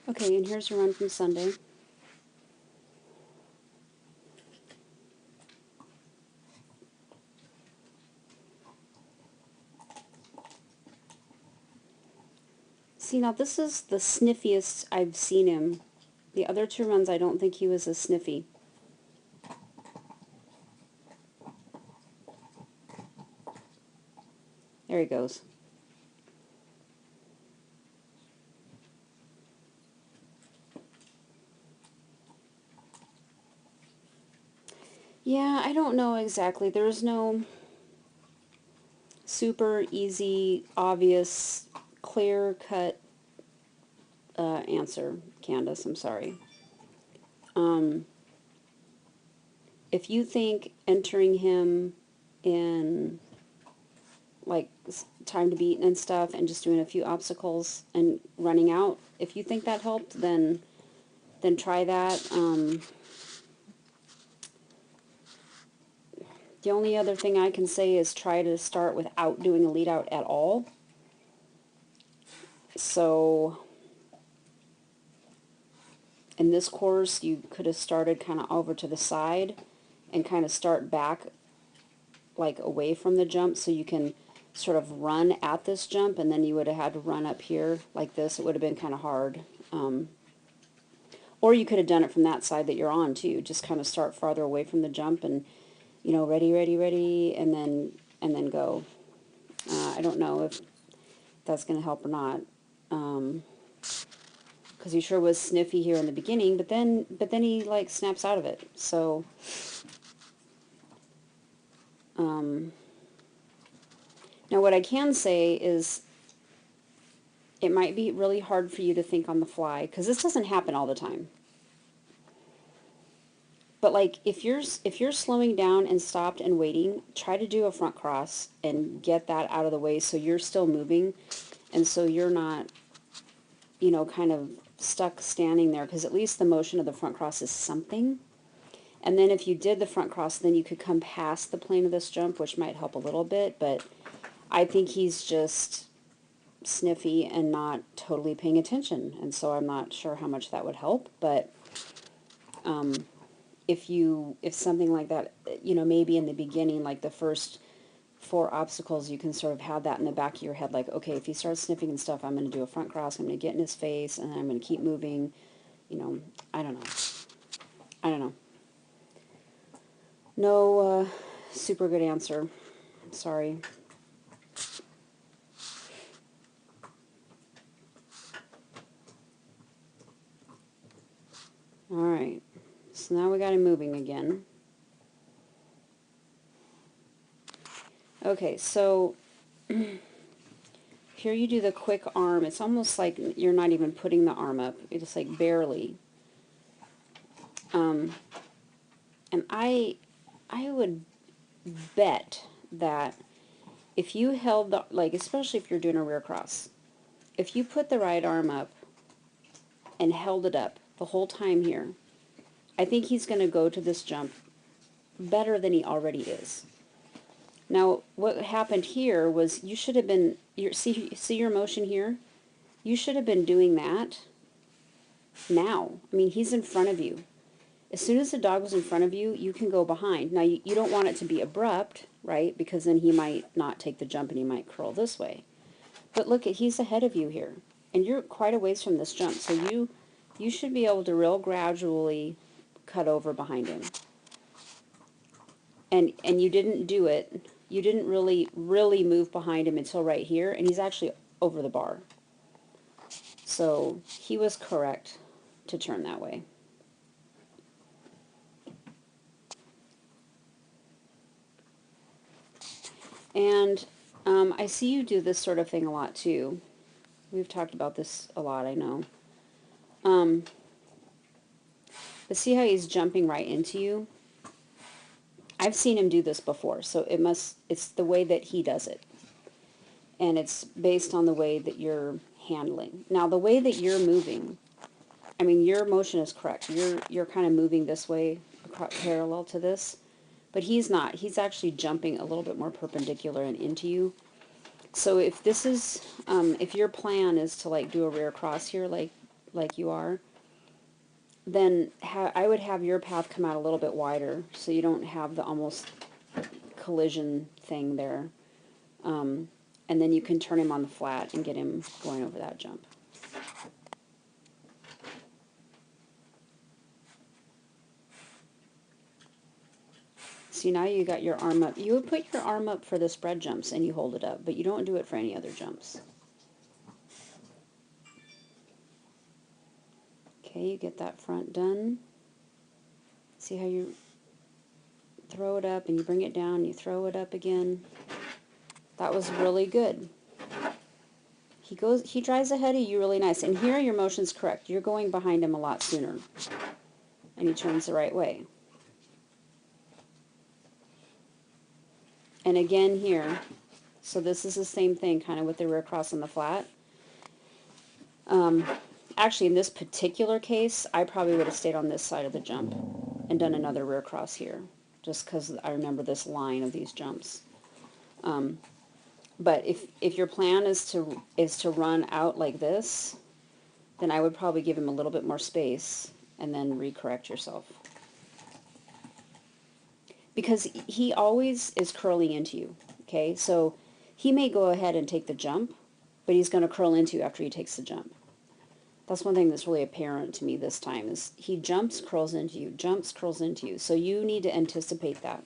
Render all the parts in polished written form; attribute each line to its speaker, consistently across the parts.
Speaker 1: Okay, and here's your run from Sunday. See, now this is the sniffiest I've seen him. The other two runs, I don't think he was as sniffy. There he goes. Yeah, I don't know exactly. There's no super easy, obvious, clear-cut answer, Candace. I'm sorry. If you think entering him in like time to beat and stuff and just doing a few obstacles and running out, if you think that helped, then try that. The only other thing I can say is try to start without doing a lead out at all. So in this course, you could have started kind of over to the side and kind of start back like away from the jump so you can sort of run at this jump, and then you would have had to run up here like this. It would have been kind of hard. Or you could have done it from that side that you're on too. Just kind of start farther away from the jump and, you know, ready, ready, ready, and then go. I don't know if that's going to help or not. Because he sure was sniffy here in the beginning, but then he like snaps out of it. So now what I can say is it might be really hard for you to think on the fly, because this doesn't happen all the time. But like if you're slowing down and stopped and waiting, try to do a front cross and get that out of the way so you're still moving, and so you're not, you know, kind of stuck standing there, because at least the motion of the front cross is something. And then if you did the front cross, then you could come past the plane of this jump, which might help a little bit, but I think he's just sniffy and not totally paying attention, and so I'm not sure how much that would help. But if something like that, you know, maybe in the beginning, like the first 4 obstacles, you can sort of have that in the back of your head, like, okay, if he starts sniffing and stuff, I'm going to do a front cross, I'm going to get in his face, and then I'm going to keep moving. You know, I don't know. No super good answer. Sorry. Alright, so now we got him moving again. Okay, so here you do the quick arm. It's almost like you're not even putting the arm up. It's like barely. And I would bet that if you held the, like, especially if you're doing a rear cross, if you put the right arm up and held it up the whole time here, I think he's going to go to this jump better than he already is. Now, what happened here was you should have been, see your motion here? You should have been doing that now. I mean, he's in front of you. As soon as the dog was in front of you, you can go behind. Now, you don't want it to be abrupt, right? Because then he might not take the jump and he might curl this way. But look, he's ahead of you here. And you're quite a ways from this jump. So you should be able to real gradually cut over behind him. And you didn't do it. You didn't really move behind him until right here. And he's actually over the bar. So he was correct to turn that way. And I see you do this sort of thing a lot too. We've talked about this a lot, I know. But see how he's jumping right into you? I've seen him do this before, so it's the way that he does it. And it's based on the way that you're handling. Now, the way that you're moving, I mean, your motion is correct. You're kind of moving this way parallel to this. But he's not. He's actually jumping a little bit more perpendicular and into you. So if this is, if your plan is to like do a rear cross here, like like you are, then I would have your path come out a little bit wider so you don't have the almost collision thing there. And then you can turn him on the flat and get him going over that jump. See, now you got your arm up. You would put your arm up for the spread jumps and you hold it up, but you don't do it for any other jumps. Okay, you get that front done. See how you throw it up and you bring it down, you throw it up again. That was really good. He drives ahead of you really nice. And here your motion's correct. You're going behind him a lot sooner. And he turns the right way. And again here, so this is the same thing kind of with the rear cross on the flat. Actually, in this particular case, I probably would have stayed on this side of the jump and done another rear cross here, just because I remember this line of these jumps. But if your plan is to run out like this, then I would probably give him a little bit more space and then recorrect yourself. Because he always is curling into you, okay? So he may go ahead and take the jump, but he's going to curl into you after he takes the jump. That's one thing that's really apparent to me this time, is he jumps, curls into you, jumps, curls into you. So you need to anticipate that.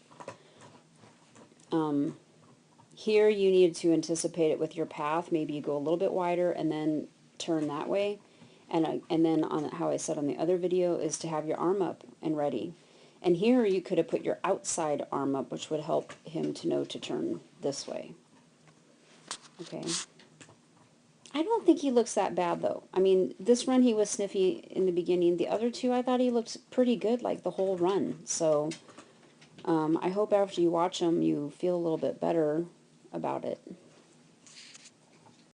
Speaker 1: Here you need to anticipate it with your path. Maybe you go a little bit wider and then turn that way. And then on how I said on the other video is to have your arm up and ready. And here you could have put your outside arm up, which would help him to know to turn this way. Okay. I don't think he looks that bad, though. I mean, this run he was sniffy in the beginning. The other two, I thought he looked pretty good, like the whole run. So I hope after you watch him, you feel a little bit better about it.